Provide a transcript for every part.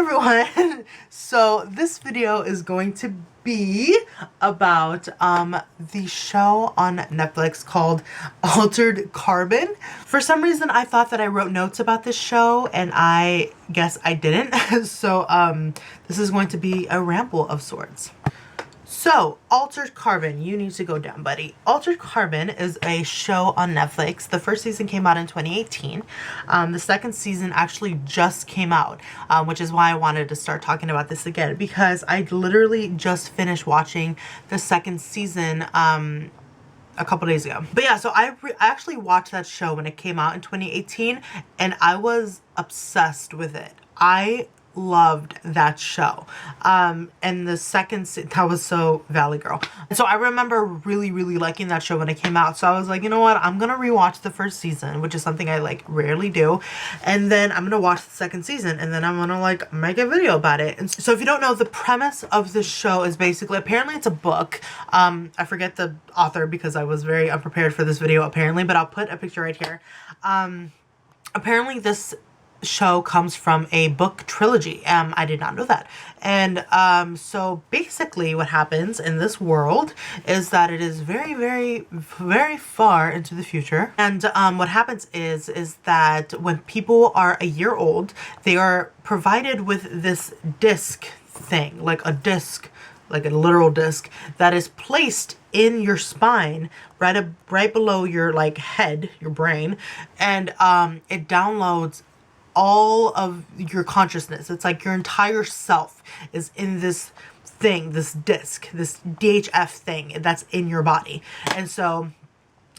everyone! So this video is going to be about the show on Netflix called Altered Carbon. For some reason I thought that I wrote notes about this show and I guess I didn't. So this is going to be a ramble of sorts. So, Altered Carbon, you need to go down, buddy. Altered Carbon is a show on Netflix. The first season came out in 2018. The second season actually just came out, which is why I wanted to start talking about this again, because I literally just finished watching the second season a couple days ago. But yeah, so I actually watched that show when it came out in 2018, and I was obsessed with it. I loved that show. And the second that was so Valley Girl. And so I remember really liking that show when it came out. So I was like, you know what, I'm gonna rewatch the first season, which is something I like rarely do, and then I'm gonna watch the second season, and then I'm gonna like make a video about it. And so if you don't know, the premise of the show is basically, apparently it's a book. I forget the author because I was very unprepared for this video apparently, but I'll put a picture right here. Apparently this show comes from a book trilogy. I did not know that. And so basically what happens in this world is that it is very far into the future, and what happens is that when people are a year old, they are provided with this disc thing, like a disc, like a literal disc that is placed in your spine, right below your like head, your brain, and it downloads all of your consciousness. It's like your entire self is in this thing, this disc, this DHF thing that's in your body. And so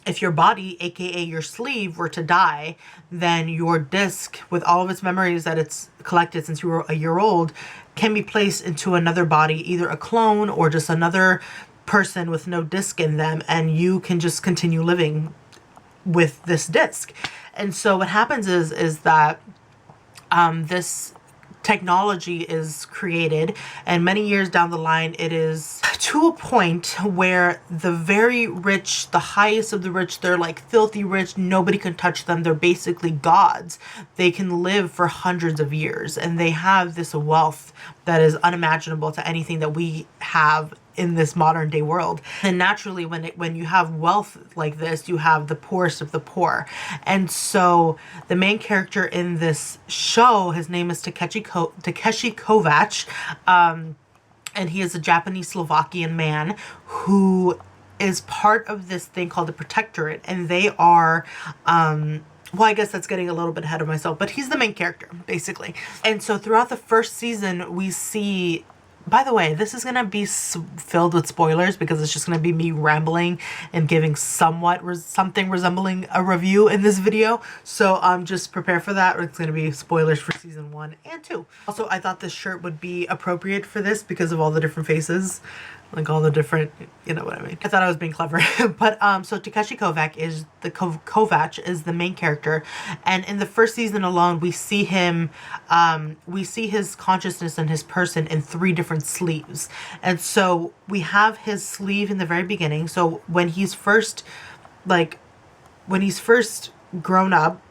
if your body, aka your sleeve, were to die, then your disc, with all of its memories that it's collected since you were a year old, can be placed into another body, either a clone or just another person with no disc in them, and you can just continue living with this disc. And so what happens is that this technology is created, and many years down the line it is to a point where the very rich, the highest of the rich, they're like filthy rich, nobody can touch them, they're basically gods. They can live for hundreds of years, and they have this wealth that is unimaginable to anything that we have in this modern day world. And naturally when you have wealth like this, you have the poorest of the poor. And so the main character in this show, his name is Takeshi Kovacs, and he is a Japanese Slovakian man who is part of this thing called the Protectorate, and they are well, I guess that's getting a little bit ahead of myself, but he's the main character, basically. And so throughout the first season, we see, by the way, this is going to be filled with spoilers because it's just going to be me rambling and giving something resembling a review in this video. So just prepare for that. It's going to be spoilers for season 1 and 2. Also, I thought this shirt would be appropriate for this because of all the different faces. Like all the different, you know what I mean. I thought I was being clever. But so Takeshi Kovacs is the main character, and in the first season alone we see him, we see his consciousness and his person in 3 different sleeves. And so we have his sleeve in the very beginning. So when he's first grown up,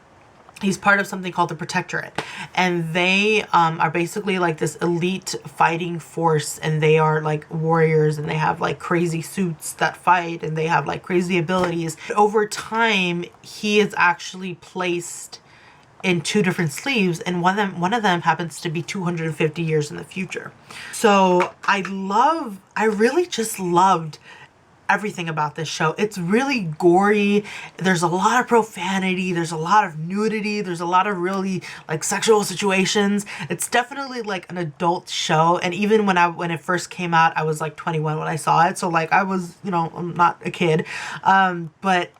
he's part of something called the Protectorate, and they are basically like this elite fighting force, and they are like warriors, and they have like crazy suits that fight, and they have like crazy abilities. Over time, he is actually placed in 2 different sleeves, and one of them happens to be 250 years in the future. So I really just loved everything about this show. It's really gory. There's a lot of profanity. There's a lot of nudity. There's a lot of really like sexual situations. It's definitely like an adult show. And even when it first came out, I was like 21 when I saw it. So like I was, you know, I'm not a kid. But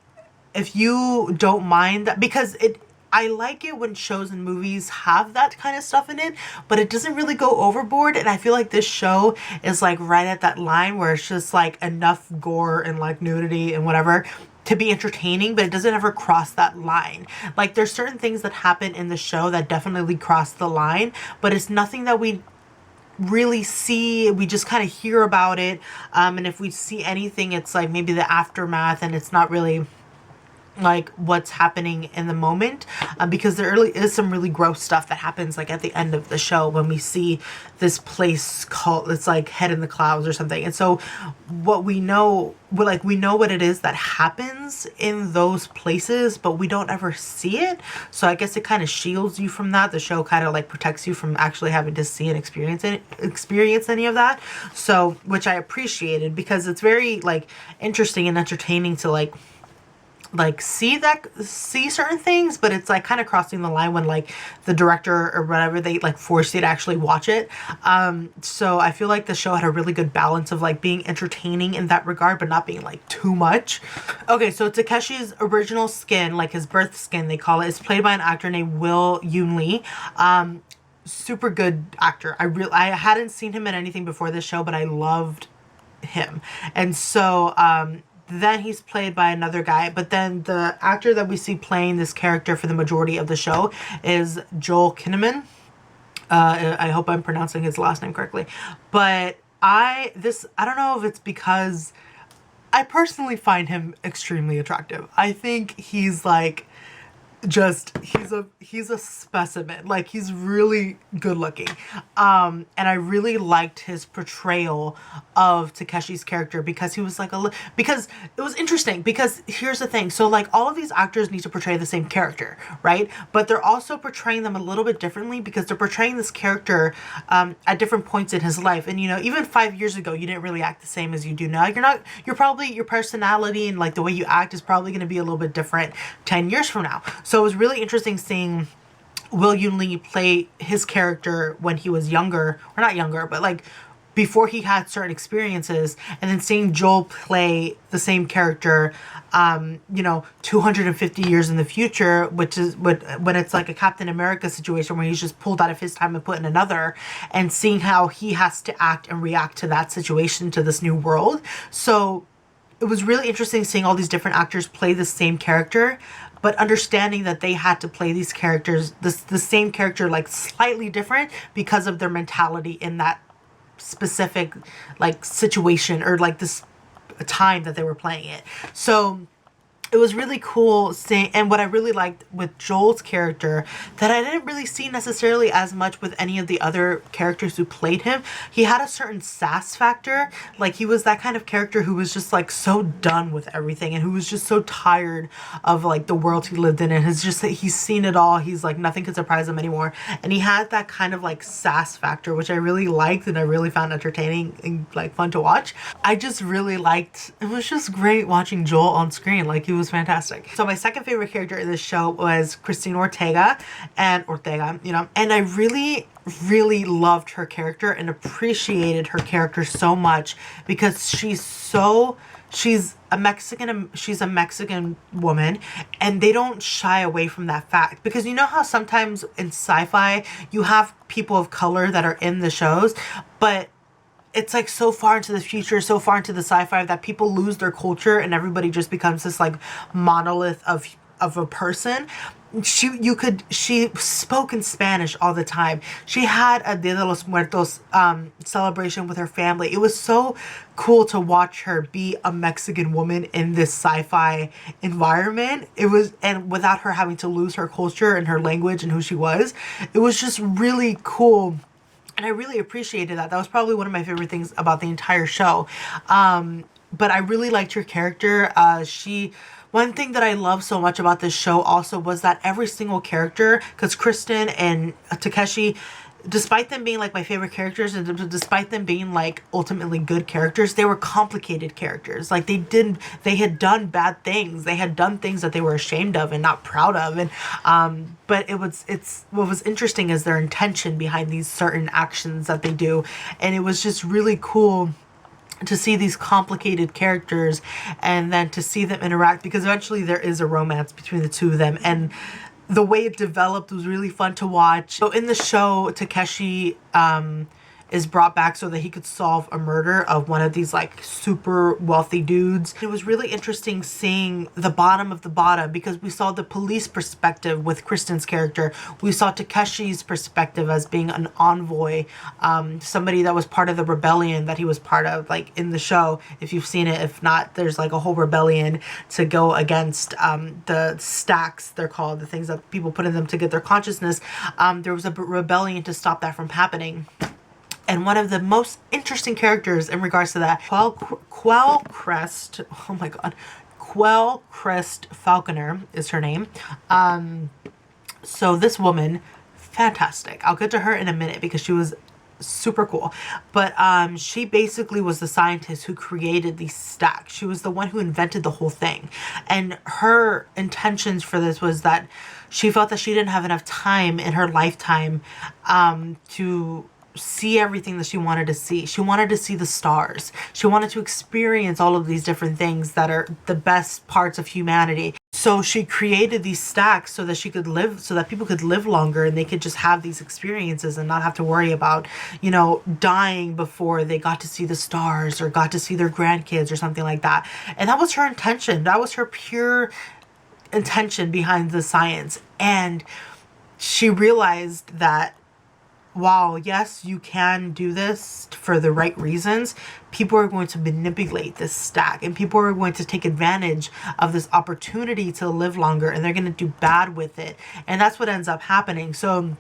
if you don't mind that, because I like it when shows and movies have that kind of stuff in it, but it doesn't really go overboard. And I feel like this show is like right at that line where it's just like enough gore and like nudity and whatever to be entertaining, but it doesn't ever cross that line. Like there's certain things that happen in the show that definitely cross the line, but it's nothing that we really see. We just kind of hear about it. And if we see anything, it's like maybe the aftermath, and it's not really like what's happening in the moment, because there really is some really gross stuff that happens like at the end of the show when we see this place called, it's like Head in the Clouds or something. And so what we know, we know what it is that happens in those places, but we don't ever see it. So I guess it kind of shields you from that. The show kind of like protects you from actually having to see and experience any of that. So, which I appreciated, because it's very like interesting and entertaining to like see certain things, but it's like kind of crossing the line when like the director or whatever, they like force you to actually watch it. So I feel like the show had a really good balance of like being entertaining in that regard, but not being like too much. Okay, so Takeshi's original skin, like his birth skin they call it, is played by an actor named Will Yoon Lee. Super good actor. I hadn't seen him in anything before this show, but I loved him. And so then he's played by another guy, but then the actor that we see playing this character for the majority of the show is Joel Kinnaman. I hope I'm pronouncing his last name correctly. But I don't know if it's because I personally find him extremely attractive. I think he's like he's a specimen. Like, he's really good looking. And I really liked his portrayal of Takeshi's character, because he was like because it was interesting, because here's the thing. So like all of these actors need to portray the same character, right? But they're also portraying them a little bit differently, because they're portraying this character at different points in his life. And you know, even 5 years ago, you didn't really act the same as you do now. You're probably, your personality and like the way you act is probably going to be a little bit different 10 years from now. So it was really interesting seeing Will Yoon Lee play his character when he was younger, or not younger, but like before he had certain experiences, and then seeing Joel play the same character, 250 years in the future, which is when it's like a Captain America situation where he's just pulled out of his time and put in another, and seeing how he has to act and react to that situation, to this new world. So it was really interesting seeing all these different actors play the same character, but understanding that they had to play these characters, the same character, like slightly different because of their mentality in that specific like situation, or like this time that they were playing it. So it was really cool seeing, and what I really liked with Joel's character that I didn't really see necessarily as much with any of the other characters who played him, he had a certain sass factor. Like, he was that kind of character who was just like so done with everything, and who was just so tired of like the world he lived in, and he's seen it all. He's like, nothing could surprise him anymore. And he had that kind of like sass factor, which I really liked, and I really found entertaining and like fun to watch. I just really liked, it was just great watching Joel on screen. Like, he was fantastic. So my second favorite character in this show was Christina Ortega, and I really loved her character and appreciated her character so much, because she's a Mexican woman, and they don't shy away from that fact, because you know how sometimes in sci-fi you have people of color that are in the shows, but it's like so far into the future, so far into the sci-fi, that people lose their culture and everybody just becomes this like monolith of a person. She spoke in Spanish all the time. She had a Dia de los Muertos celebration with her family. It was so cool to watch her be a Mexican woman in this sci-fi environment. And without her having to lose her culture and her language and who she was, it was just really cool. And I really appreciated that. That was probably one of my favorite things about the entire show. But I really liked her character. One thing that I love so much about this show also was that every single character, because Kristen and Takeshi, despite them being like my favorite characters, and despite them being like ultimately good characters, they were complicated characters. Like, they had done bad things. They had done things that they were ashamed of and not proud of. And but what was interesting is their intention behind these certain actions that they do. And it was just really cool to see these complicated characters, and then to see them interact, because eventually there is a romance between the two of them, and the way it developed was really fun to watch. So in the show, Takeshi is brought back so that he could solve a murder of one of these like super wealthy dudes. It was really interesting seeing the bottom of the bottom, because we saw the police perspective with Kristen's character. We saw Takeshi's perspective as being an envoy, somebody that was part of the rebellion that he was part of, like in the show, if you've seen it. If not, there's like a whole rebellion to go against the stacks, they're called, the things that people put in them to get their consciousness. There was a rebellion to stop that from happening. And one of the most interesting characters in regards to that, Quellcrest, oh my god, Quellcrest Falconer is her name. So this woman, fantastic. I'll get to her in a minute because she was super cool. But she basically was the scientist who created these stacks. She was the one who invented the whole thing. And her intentions for this was that she felt that she didn't have enough time in her lifetime to see everything that she wanted to see. She wanted to see the stars. She wanted to experience all of these different things that are the best parts of humanity. So she created these stacks so that she could live, so that people could live longer and they could just have these experiences and not have to worry about, you know, dying before they got to see the stars or got to see their grandkids or something like that. And that was her intention. That was her pure intention behind the science. And she realized that, wow, yes, you can do this for the right reasons. People are going to manipulate this stack, and people are going to take advantage of this opportunity to live longer, and they're going to do bad with it. And that's what ends up happening. So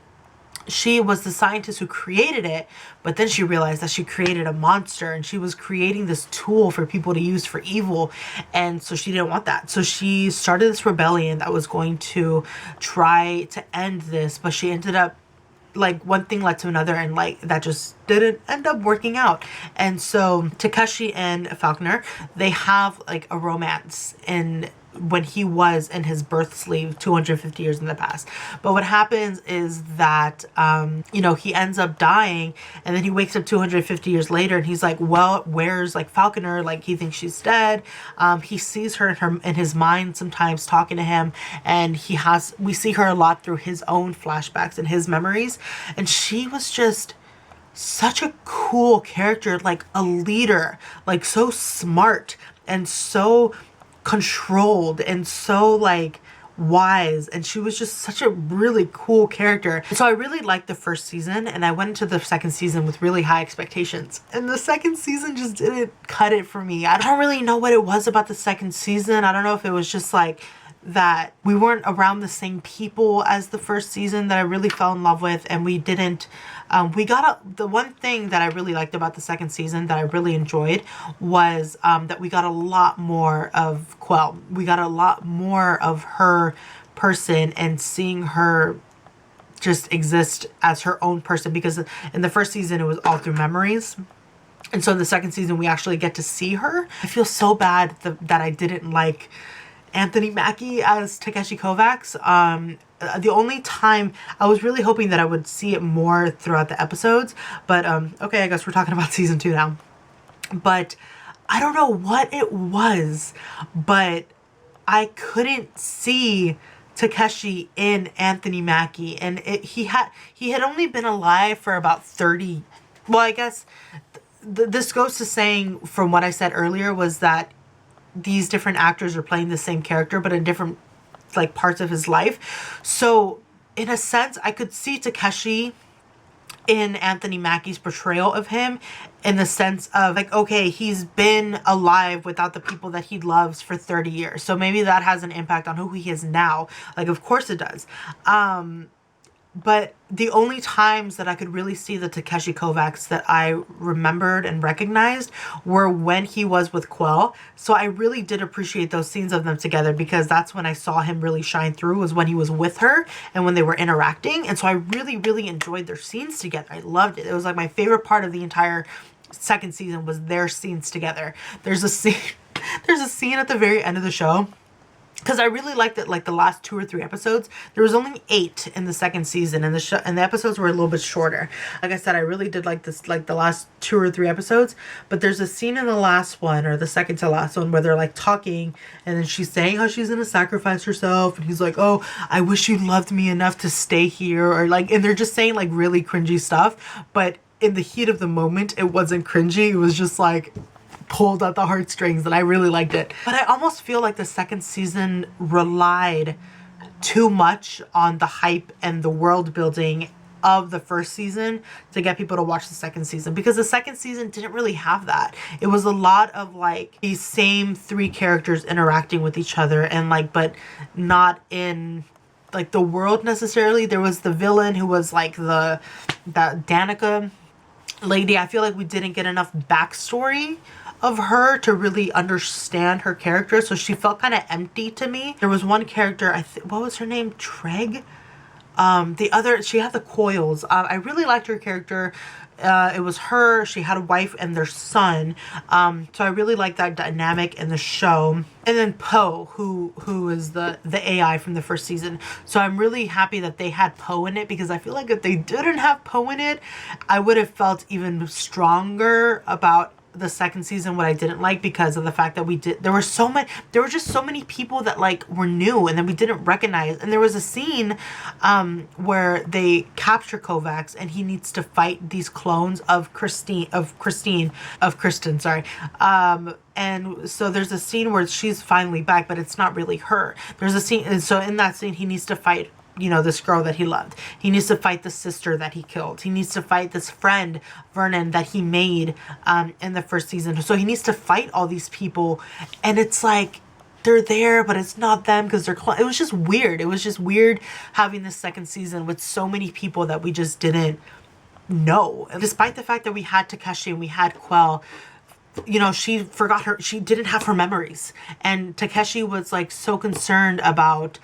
she was the scientist who created it, but then she realized that she created a monster, and she was creating this tool for people to use for evil. And so she didn't want that. So she started this rebellion that was going to try to end this, but she ended up, like, one thing led to another, and like that just didn't end up working out. And so Takeshi and Falconer, they have like a romance in when he was in his birth sleeve 250 years in the past. But what happens is that you know, he ends up dying, and then he wakes up 250 years later, and he's like, well, where's like Falconer? Like, he thinks she's dead. He sees her in his mind sometimes talking to him, and we see her a lot through his own flashbacks and his memories. And she was just such a cool character, like a leader, like so smart and so controlled and so like wise, and she was just such a really cool character. So I really liked the first season, and I went into the second season with really high expectations, and the second season just didn't cut it for me. I don't really know what it was about the second season. I don't know if it was just like that we weren't around the same people as the first season that I really fell in love with, and we didn't the one thing that I really liked about the second season that I really enjoyed was that we got a lot more of Quell. We got a lot more of her person, and seeing her just exist as her own person, because in the first season it was all through memories. And so in the second season we actually get to see her. I feel so bad that I didn't like Anthony Mackie as Takeshi Kovacs. The only time I was really hoping that I would see it more throughout the episodes, but okay, I guess we're talking about season 2 now. But I don't know what it was, but I couldn't see Takeshi in Anthony Mackie, and he had only been alive for about 30. Well, I guess this goes to saying, from what I said earlier, was that these different actors are playing the same character but in different like parts of his life. So in a sense, I could see Takeshi in Anthony Mackie's portrayal of him, in the sense of like, okay, he's been alive without the people that he loves for 30 years. So maybe that has an impact on who he is now. Like, of course it does. But the only times that I could really see the Takeshi Kovacs that I remembered and recognized were when he was with Quell. So I really did appreciate those scenes of them together, because that's when I saw him really shine through, was when he was with her and when they were interacting. And so I really, really enjoyed their scenes together. I loved it. It was like my favorite part of the entire second season was their scenes together. There's a scene at the very end of the show, because I really liked it, like the last 2 or 3 episodes. There was only 8 in the second season, and the episodes were a little bit shorter. Like I said, I really did like this, like the last 2 or 3 episodes. But there's a scene in the last one, or the second to last one, where they're like talking, and then she's saying how she's gonna sacrifice herself, and he's like, "Oh, I wish you loved me enough to stay here," or like, and they're just saying like really cringy stuff. But in the heat of the moment, it wasn't cringy. It was just like pulled at the heartstrings, and I really liked it. But I almost feel like the second season relied too much on the hype and the world building of the first season to get people to watch the second season, because the second season didn't really have that. It was a lot of like these same three characters interacting with each other, and like, but not in like the world necessarily. There was the villain who was like that Danica lady. I feel like we didn't get enough backstory of her to really understand her character, so she felt kind of empty to me. There was one character, what was her name? Treg? The other, she had the coils. I really liked her character. It was her, she had a wife and their son. So I really liked that dynamic in the show. And then Poe, who is the AI from the first season. So I'm really happy that they had Poe in it, because I feel like if they didn't have Poe in it, I would have felt even stronger about the second season, what I didn't like, because of the fact that there were just so many people that like were new and then we didn't recognize. And there was a scene where they capture Kovacs and he needs to fight these clones of Kristen, sorry. And so there's a scene where she's finally back, but it's not really her. There's a scene, and so in that scene he needs to fight, you know, this girl that he loved. He needs to fight the sister that he killed. He needs to fight this friend, Vernon, that he made in the first season. So he needs to fight all these people, and it's like they're there, but it's not them because they're it was just weird. It was just weird having this second season with so many people that we just didn't know. Despite the fact that we had Takeshi and we had Quell, you know, she didn't have her memories, and Takeshi was like so concerned about,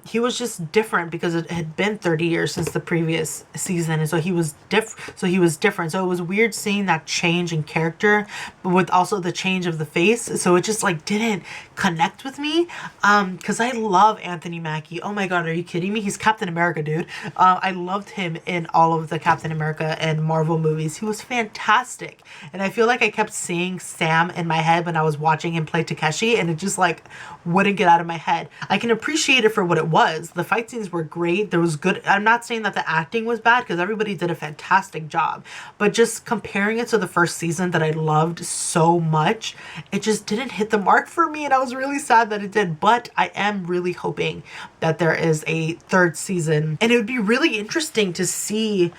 he was just different because it had been 30 years since the previous season, and so he was different. So it was weird seeing that change in character, but with also the change of the face. So it just like didn't connect with me, because I love Anthony Mackie. Oh my god, are you kidding me? He's Captain America, dude. I loved him in all of the Captain America and Marvel movies. He was fantastic, and I feel like I kept seeing Sam in my head when I was watching him play Takeshi, and it just like wouldn't get out of my head. I can appreciate it for what it was. The fight scenes were great. There was good. I'm not saying that the acting was bad, because everybody did a fantastic job, but just comparing it to the first season that I loved so much, it just didn't hit the mark for me, and I was really sad that it did. But I am really hoping that there is a third season, and it would be really interesting to see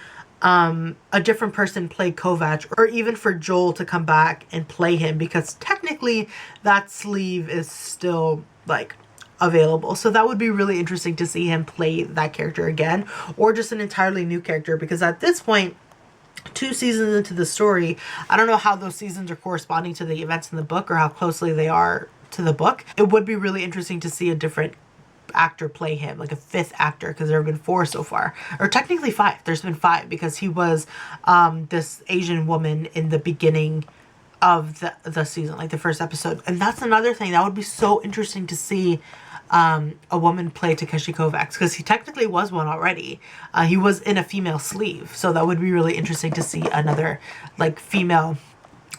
a different person play Kovac, or even for Joel to come back and play him, because technically that sleeve is still like available. So that would be really interesting to see him play that character again, or just an entirely new character, because at this point, 2 seasons into the story, I don't know how those seasons are corresponding to the events in the book or how closely they are to the book. It would be really interesting to see a different actor play him, like a 5th actor, because there have been 4 so far, or technically 5. There's been 5, because he was this Asian woman in the beginning of the season, like the first episode. And that's another thing that would be so interesting to see, a woman play Takeshi Kovacs, because he technically was one already. He was in a female sleeve, so that would be really interesting to see another like female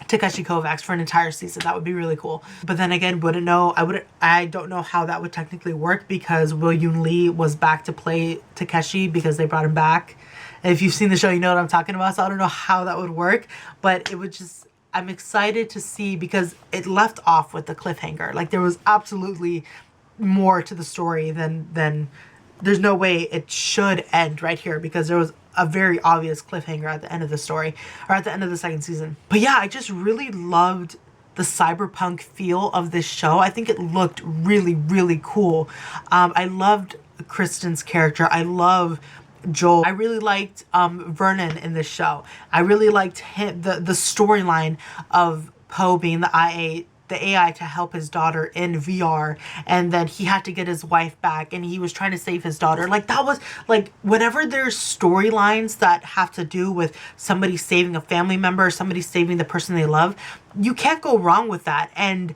Takeshi Kovacs for an entire season. That would be really cool. But then again, I don't know how that would technically work, because Will Yoon Lee was back to play Takeshi because they brought him back. And if you've seen the show, you know what I'm talking about. So I don't know how that would work, but it would just, I'm excited to see, because it left off with the cliffhanger. Like there was absolutely more to the story than there's no way it should end right here, because there was a very obvious cliffhanger at the end of the story, or at the end of the second season. But yeah, I just really loved the cyberpunk feel of this show. I think it looked really, really cool. I loved Kristen's character. I love Joel. I really liked Vernon in this show. I really liked him, the storyline of Poe being the AI to help his daughter in VR, and then he had to get his wife back, and he was trying to save his daughter. Like that was like, whenever there's storylines that have to do with somebody saving a family member, somebody saving the person they love, you can't go wrong with that. And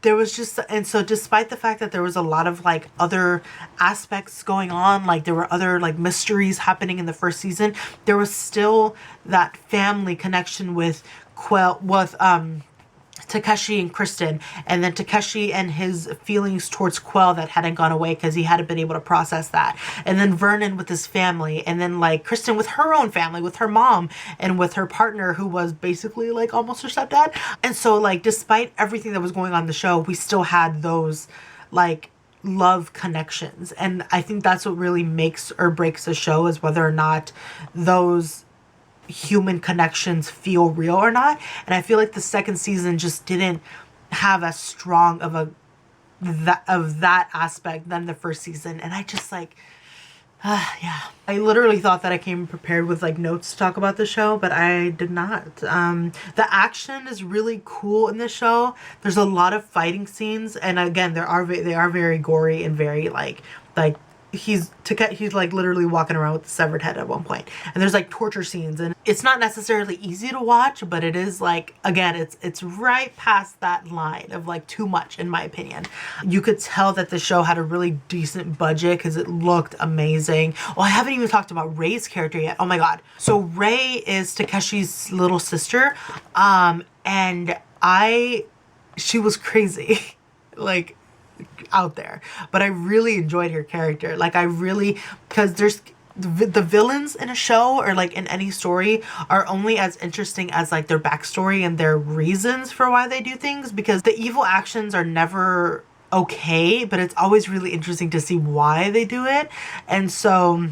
there was just, and so despite the fact that there was a lot of like other aspects going on, like there were other like mysteries happening in the first season, there was still that family connection with Takeshi and Kristen, and then Takeshi and his feelings towards Quell that hadn't gone away because he hadn't been able to process that, and then Vernon with his family, and then like Kristen with her own family, with her mom and with her partner who was basically like almost her stepdad. And so like despite everything that was going on in the show, we still had those like love connections, and I think that's what really makes or breaks a show, is whether or not those human connections feel real or not. And I feel like the second season just didn't have as strong of a that aspect than the first season. And I just like yeah, I literally thought that I came prepared with like notes to talk about the show, but I did not. The action is really cool in the show. There's a lot of fighting scenes, and again, they are very gory and very like he's like literally walking around with a severed head at one point, and there's like torture scenes, and it's not necessarily easy to watch, but it is like, again, it's right past that line of like too much in my opinion. You could tell that the show had a really decent budget because it looked amazing. Well, I haven't even talked about Ray's character yet. Oh my god. So Ray is Takeshi's little sister, and she was crazy like out there, but I really enjoyed her character. Like I really, because there's the villains in a show or like in any story are only as interesting as like their backstory and their reasons for why they do things, because the evil actions are never okay, but it's always really interesting to see why they do it. And so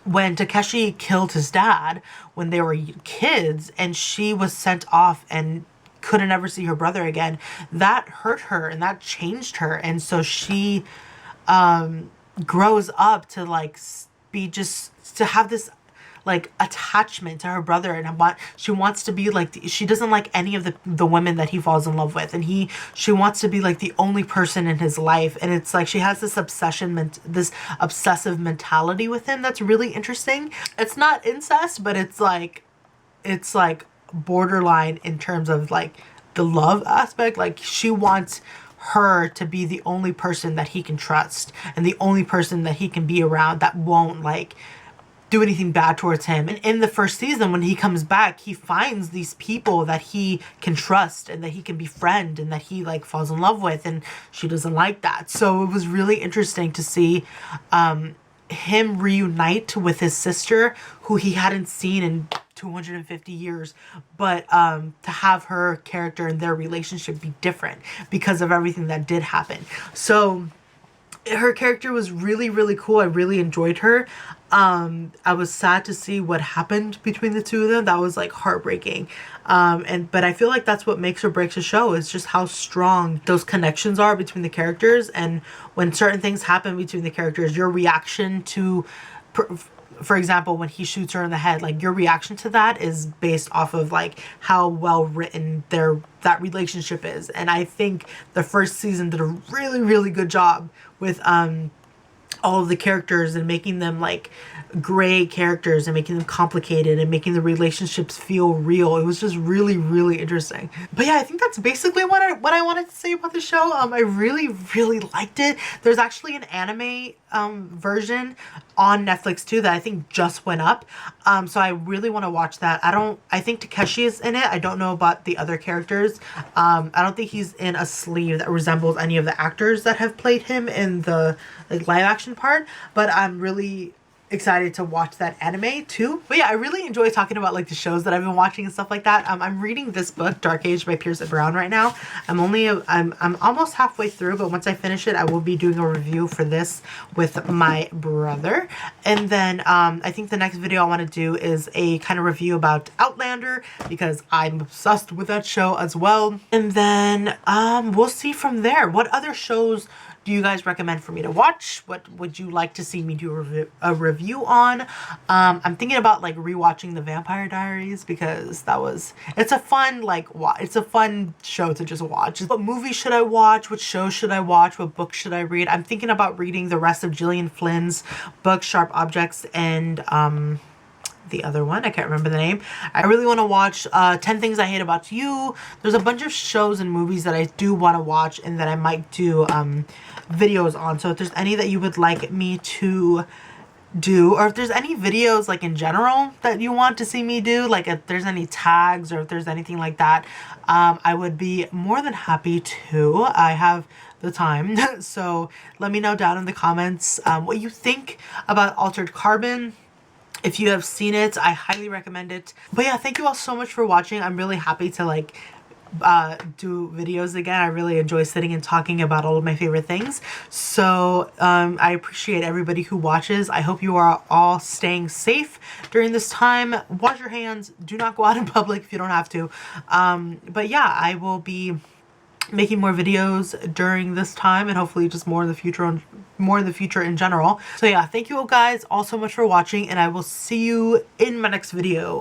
when Takeshi killed his dad when they were kids and she was sent off and couldn't ever see her brother again, that hurt her and that changed her. And so she grows up to like be just to have this like attachment to her brother, and she wants to be like she doesn't like any of the women that he falls in love with, and she wants to be like the only person in his life. And it's like she has this this obsessive mentality with him that's really interesting. It's not incest, but it's like borderline in terms of like the love aspect. Like she wants her to be the only person that he can trust and the only person that he can be around that won't like do anything bad towards him. And in the first season, when he comes back, he finds these people that he can trust and that he can befriend and that he like falls in love with, and she doesn't like that. So it was really interesting to see him reunite with his sister, who he hadn't seen in 250 years, but to have her character and their relationship be different because of everything that did happen. So her character was really, really cool. I really enjoyed her. I was sad to see what happened between the two of them. That was like heartbreaking. But I feel like that's what makes or breaks a show, is just how strong those connections are between the characters. And when certain things happen between the characters, your reaction to, for example, when he shoots her in the head, like your reaction to that is based off of like how well written that relationship is. And I think the first season did a really, really good job with all of the characters and making them like gray characters and making them complicated and making the relationships feel real. It was just really, really interesting. But yeah, I think that's basically what I wanted to say about the show. I really, really liked it. There's actually an anime version on Netflix too that I think just went up. So I really want to watch that. I think Takeshi is in it. I don't know about the other characters. I don't think he's in a sleeve that resembles any of the actors that have played him in the like live action part, but I'm really excited to watch that anime too. But yeah, I really enjoy talking about like the shows that I've been watching and stuff like that. I'm reading this book, Dark Age by Pierce Brown, right now. I'm almost halfway through, but once I finish it, I will be doing a review for this with my brother. And then I think the next video I want to do is a kind of review about Outlander, because I'm obsessed with that show as well. And then we'll see from there. What other shows do you guys recommend for me to watch? What would you like to see me do a review on? I'm thinking about like rewatching The Vampire Diaries, because it's a fun it's a fun show to just watch. What movie should I watch? What show should I watch? What book should I read? I'm thinking about reading the rest of Gillian Flynn's book, Sharp Objects, and the other one, I can't remember the name. I really want to watch 10 Things I Hate About You. There's a bunch of shows and movies that I do want to watch and that I might do videos on. So if there's any that you would like me to do, or if there's any videos like in general that you want to see me do, like if there's any tags or if there's anything like that, I would be more than happy to. I have the time. So let me know down in the comments what you think about Altered Carbon. If you have seen it, I highly recommend it. But yeah, thank you all so much for watching. I'm really happy to like do videos again. I really enjoy sitting and talking about all of my favorite things. So I appreciate everybody who watches. I hope you are all staying safe during this time. Wash your hands. Do not go out in public if you don't have to. But yeah, I will be making more videos during this time, and hopefully just more in the future in general. So yeah, thank you all guys all so much for watching, and I will see you in my next video.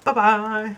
Bye bye.